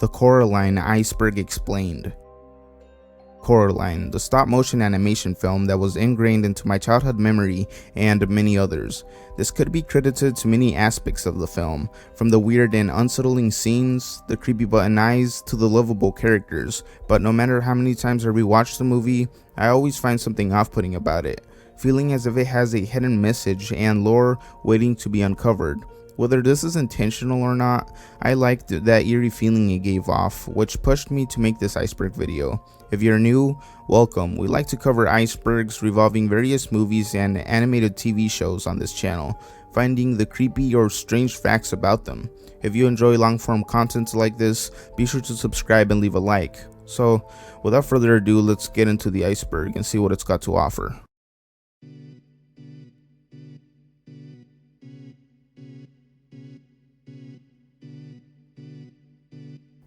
The Coraline Iceberg Explained. Coraline, the stop-motion animation film that was ingrained into my childhood memory, and many others. This could be credited to many aspects of the film, from the weird and unsettling scenes, the creepy button eyes, to the lovable characters, but no matter how many times I rewatch the movie, I always find something off-putting about it, feeling as if it has a hidden message and lore waiting to be uncovered. Whether this is intentional or not, I liked that eerie feeling it gave off, which pushed me to make this iceberg video. If you're new, welcome. We like to cover icebergs revolving various movies and animated TV shows on this channel, finding the creepy or strange facts about them. If you enjoy long-form content like this, be sure to subscribe and leave a like. So, without further ado, let's get into the iceberg and see what it's got to offer.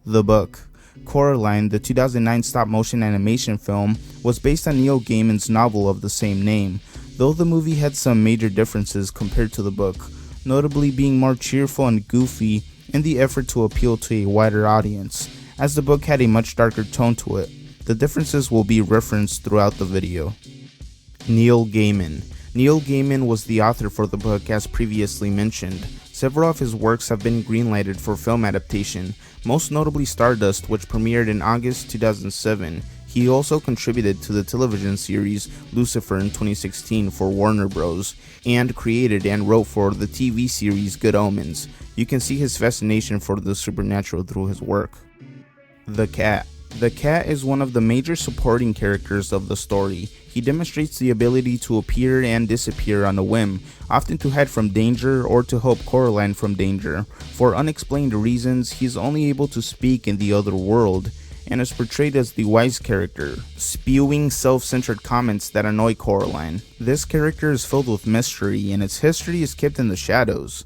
The book. Coraline, the 2009 stop-motion animation film, was based on Neil Gaiman's novel of the same name, though the movie had some major differences compared to the book, notably being more cheerful and goofy in the effort to appeal to a wider audience, as the book had a much darker tone to it. The differences will be referenced throughout the video. Neil Gaiman. Neil Gaiman was the author for the book as previously mentioned. Several of his works have been greenlighted for film adaptation, most notably Stardust, which premiered in August 2007. He also contributed to the television series Lucifer in 2016 for Warner Bros. And created and wrote for the TV series Good Omens. You can see his fascination for the supernatural through his work. The Cat. The cat is one of the major supporting characters of the story. He demonstrates the ability to appear and disappear on a whim, often to hide from danger or to help Coraline from danger. For unexplained reasons, he is only able to speak in the other world, and is portrayed as the wise character, spewing self-centered comments that annoy Coraline. This character is filled with mystery, and its history is kept in the shadows.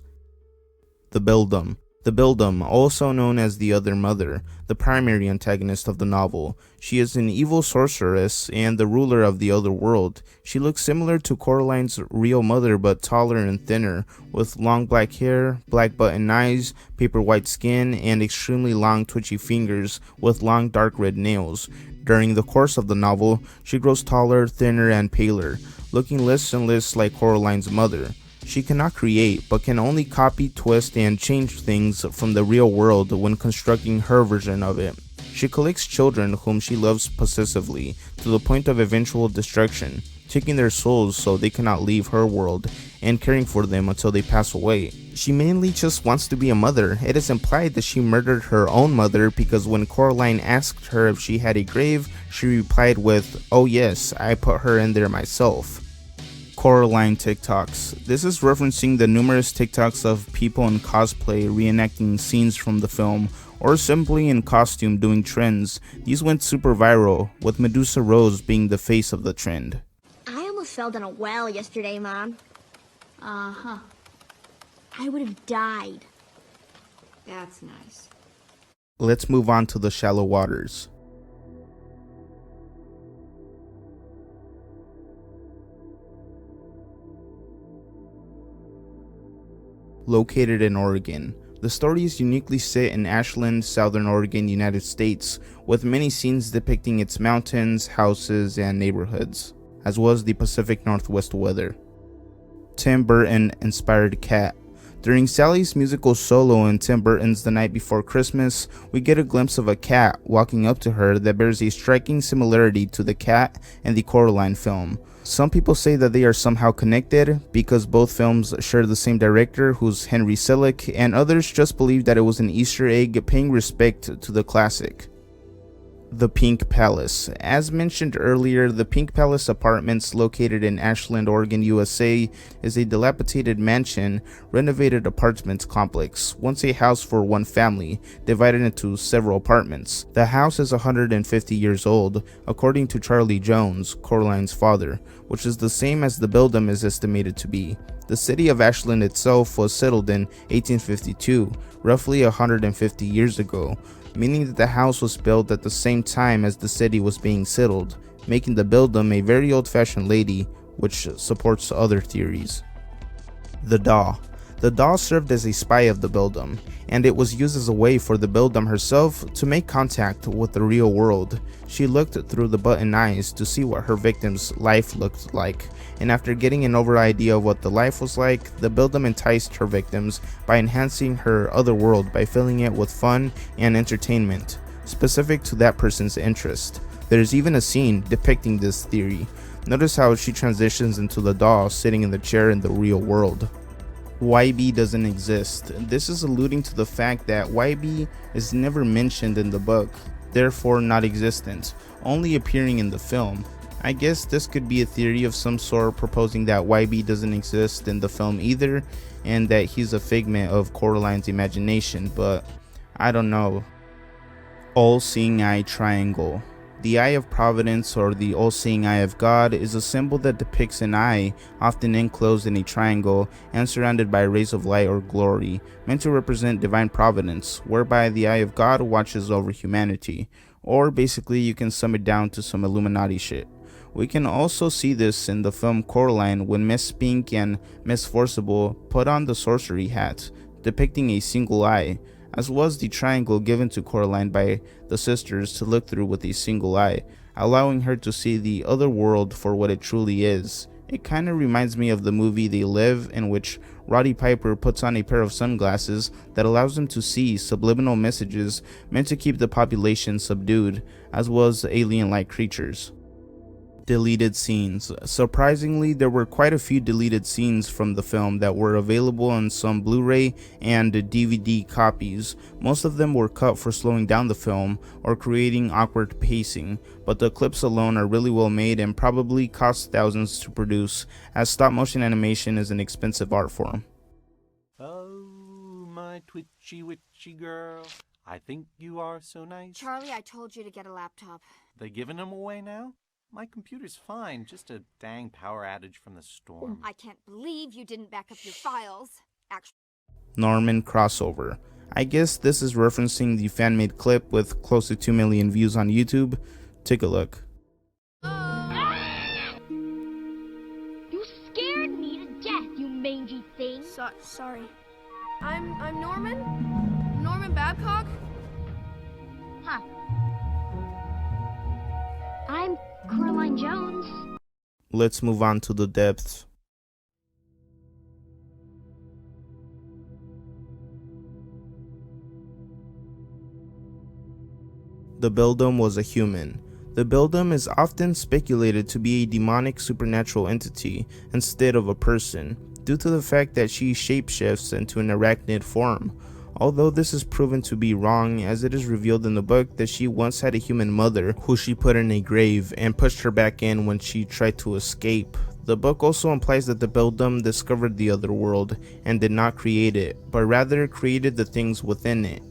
The Beldam. The Beldam, also known as the Other Mother, the primary antagonist of the novel. She is an evil sorceress and the ruler of the other world. She looks similar to Coraline's real mother but taller and thinner, with long black hair, black button eyes, paper white skin, and extremely long twitchy fingers with long dark red nails. During the course of the novel, she grows taller, thinner, and paler, looking less and less like Coraline's mother. She cannot create, but can only copy, twist, and change things from the real world when constructing her version of it. She collects children whom she loves possessively, to the point of eventual destruction, taking their souls so they cannot leave her world, and caring for them until they pass away. She mainly just wants to be a mother. It is implied that she murdered her own mother because when Coraline asked her if she had a grave, she replied with, "Oh yes, I put her in there myself." Coraline TikToks. This is referencing the numerous TikToks of people in cosplay reenacting scenes from the film, or simply in costume doing trends. These went super viral, with Medusa Rose being the face of the trend. I almost fell down a well yesterday, Mom. Uh-huh. I would have died. That's nice. Let's move on to the shallow waters. Located in Oregon. The story is uniquely set in Ashland, Southern Oregon, United States, with many scenes depicting its mountains, houses, and neighborhoods, as well as the Pacific Northwest weather. Tim Burton inspired cat. During Sally's musical solo in Tim Burton's The Night Before Christmas, we get a glimpse of a cat walking up to her that bears a striking similarity to the cat in the Coraline film. Some people say that they are somehow connected because both films share the same director, who's Henry Selick, and others just believe that it was an Easter egg paying respect to the classic. The Pink Palace. As mentioned earlier, the Pink Palace Apartments, located in Ashland, Oregon, USA, is a dilapidated mansion, renovated apartment complex, once a house for one family, divided into several apartments. The house is 150 years old, according to Charlie Jones, Coraline's father, which is the same as the Beldam is estimated to be. The city of Ashland itself was settled in 1852, roughly 150 years ago, meaning that the house was built at the same time as the city was being settled, making the Beldam a very old-fashioned lady, which supports other theories. The The doll served as a spy of the Beldam, and it was used as a way for the Beldam herself to make contact with the real world. She looked through the button eyes to see what her victim's life looked like, and after getting an over idea of what the life was like, the Beldam enticed her victims by enhancing her other world by filling it with fun and entertainment, specific to that person's interest. There's even a scene depicting this theory. Notice how she transitions into the doll sitting in the chair in the real world. YB doesn't exist. This is alluding to the fact that YB is never mentioned in the book, therefore not existent, only appearing in the film. I guess this could be a theory of some sort proposing that YB doesn't exist in the film either, and that he's a figment of Coraline's imagination, but I don't know. All-Seeing Eye Triangle. The Eye of Providence, or the all-seeing eye of God, is a symbol that depicts an eye, often enclosed in a triangle and surrounded by rays of light or glory, meant to represent divine providence, whereby the eye of God watches over humanity. Or basically, you can sum it down to some Illuminati shit. We can also see this in the film Coraline when Miss Pink and Miss Forcible put on the sorcery hat, depicting a single eye, as was the triangle given to Coraline by the sisters to look through with a single eye, allowing her to see the other world for what it truly is. It kinda reminds me of the movie They Live, in which Roddy Piper puts on a pair of sunglasses that allows him to see subliminal messages meant to keep the population subdued, as well as alien-like creatures. Deleted scenes. Surprisingly, there were quite a few deleted scenes from the film that were available on some Blu-ray and DVD copies. Most of them were cut for slowing down the film or creating awkward pacing, but the clips alone are really well made and probably cost thousands to produce, as stop motion animation is an expensive art form. Oh, my twitchy witchy girl, I think you are so nice. Charlie, I told you to get a laptop. They giving them away now? My computer's fine, just a dang power outage from the storm. I can't believe you didn't back up your files. Actually, Norman crossover. I guess this is referencing the fan-made clip with close to 2 million views on YouTube. Take a look. You scared me to death, you mangy thing. Sorry. I'm Norman? Norman Babcock? Huh. I'm Coraline Jones. Let's move on to the depths. The Beldam was a human. The Beldam is often speculated to be a demonic supernatural entity instead of a person, due to the fact that she shapeshifts into an arachnid form. Although this is proven to be wrong, as it is revealed in the book that she once had a human mother who she put in a grave and pushed her back in when she tried to escape. The book also implies that the Beldam discovered the other world and did not create it, but rather created the things within it.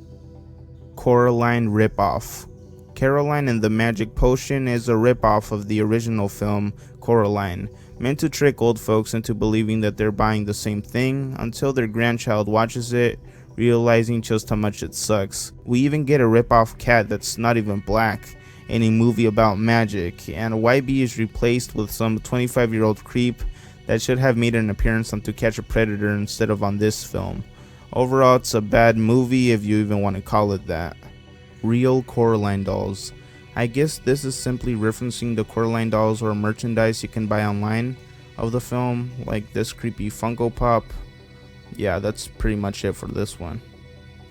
Coraline ripoff. Caroline and the Magic Potion is a ripoff of the original film Coraline, meant to trick old folks into believing that they're buying the same thing until their grandchild watches it, realizing just how much it sucks. We even get a rip-off cat that's not even black in a movie about magic, and YB is replaced with some 25-year-old creep that should have made an appearance on To Catch a Predator instead of on this film. Overall, it's a bad movie if you even want to call it that. Real Coraline dolls. I guess this is simply referencing the Coraline dolls or merchandise you can buy online of the film, like this creepy Funko Pop. Yeah, that's pretty much it for this one.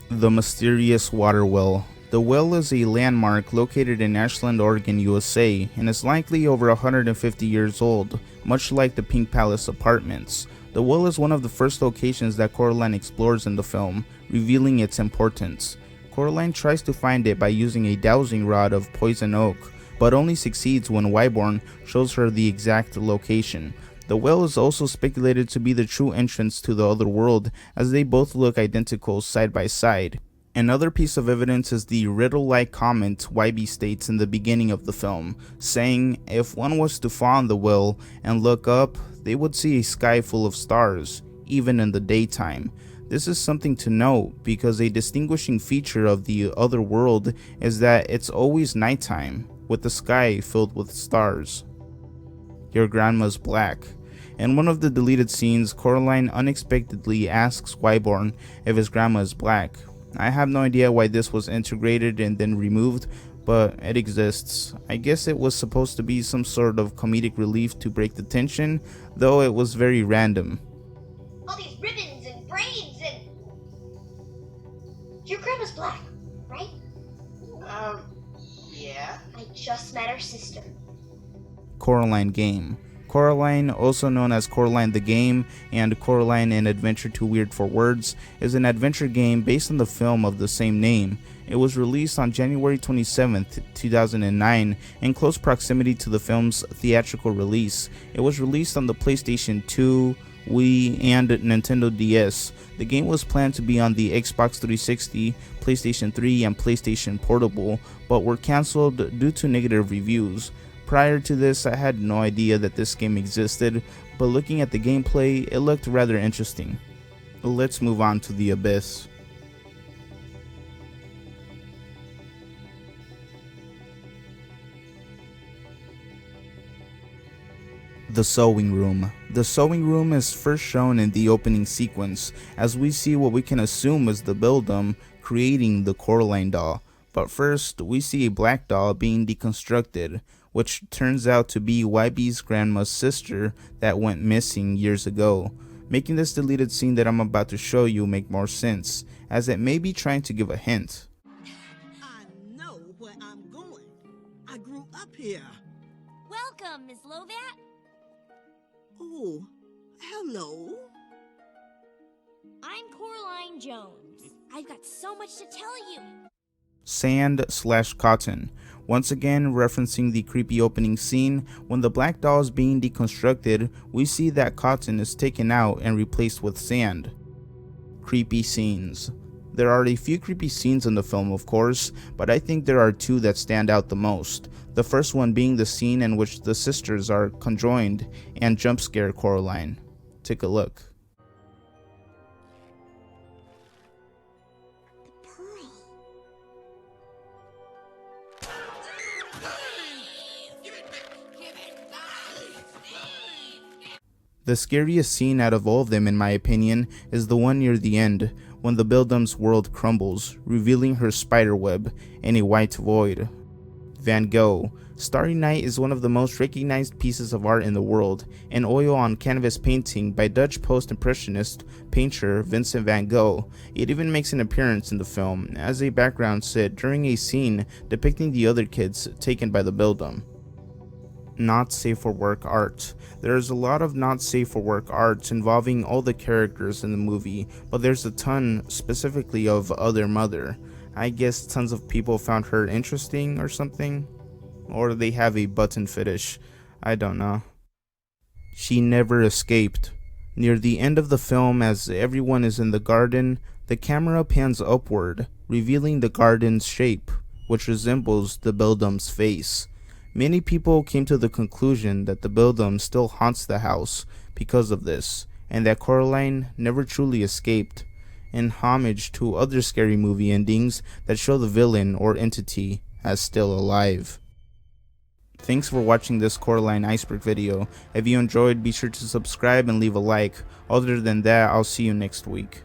The mysterious water well. The well is a landmark located in Ashland, Oregon, USA, and is likely over 150 years old, much like the Pink Palace Apartments. The well is one of the first locations that Coraline explores in the film, revealing its importance. Coraline tries to find it by using a dowsing rod of poison oak, but only succeeds when Wyborn shows her the exact location. The well is also speculated to be the true entrance to the other world, as they both look identical side by side. Another piece of evidence is the riddle-like comment YB states in the beginning of the film, saying if one was to fall in the well and look up, they would see a sky full of stars, even in the daytime. This is something to note because a distinguishing feature of the other world is that it's always nighttime, with the sky filled with stars. Your grandma's black. In one of the deleted scenes, Coraline unexpectedly asks Wyborn if his grandma is black. I have no idea why this was integrated and then removed, but it exists. I guess it was supposed to be some sort of comedic relief to break the tension, though it was very random. All these ribbons and braids and... Your grandma's black, right? Yeah. I just met her sister. Coraline game. Coraline, also known as Coraline the Game and Coraline an Adventure Too Weird for Words, is an adventure game based on the film of the same name. It was released on January 27, 2009, in close proximity to the film's theatrical release. It was released on the PlayStation 2, Wii, and Nintendo DS. The game was planned to be on the Xbox 360, PlayStation 3, and PlayStation Portable, but were cancelled due to negative reviews. Prior to this, I had no idea that this game existed, but looking at the gameplay, it looked rather interesting. Let's move on to The Abyss. The Sewing Room. The Sewing Room is first shown in the opening sequence, as we see what we can assume is the Buildum creating the Coraline doll. But first, we see a black doll being deconstructed, which turns out to be YB's grandma's sister that went missing years ago, making this deleted scene that I'm about to show you make more sense, as it may be trying to give a hint. I know where I'm going. I grew up here. Welcome, Miss Lovat. Oh, hello. I'm Coraline Jones. I've got so much to tell you. Sand/cotton. Once again, referencing the creepy opening scene, when the black doll is being deconstructed, we see that cotton is taken out and replaced with sand. Creepy scenes. There are a few creepy scenes in the film, of course, but I think there are two that stand out the most. The first one being the scene in which the sisters are conjoined and jump scare Coraline. Take a look. The scariest scene out of all of them, in my opinion, is the one near the end, when the Buildum's world crumbles, revealing her spiderweb in a white void. Van Gogh. Starry Night is one of the most recognized pieces of art in the world, an oil on canvas painting by Dutch post-impressionist painter Vincent van Gogh. It even makes an appearance in the film, as a background set during a scene depicting the other kids taken by the Buildum. Not safe for work art. There's a lot of not safe for work art involving all the characters in the movie, but there's a ton specifically of Other Mother. I guess tons of people found her interesting or something, or they have a button fetish, I don't know. She Never Escaped. Near the end of the film, as everyone is in the garden, the camera pans upward, revealing the garden's shape, which resembles the Buildum's face. Many people came to the conclusion that the Buildum still haunts the house because of this, and that Coraline never truly escaped, in homage to other scary movie endings that show the villain or entity as still alive. Thanks for watching this Coraline Iceberg video. If you enjoyed, be sure to subscribe and leave a like. Other than that, I'll see you next week.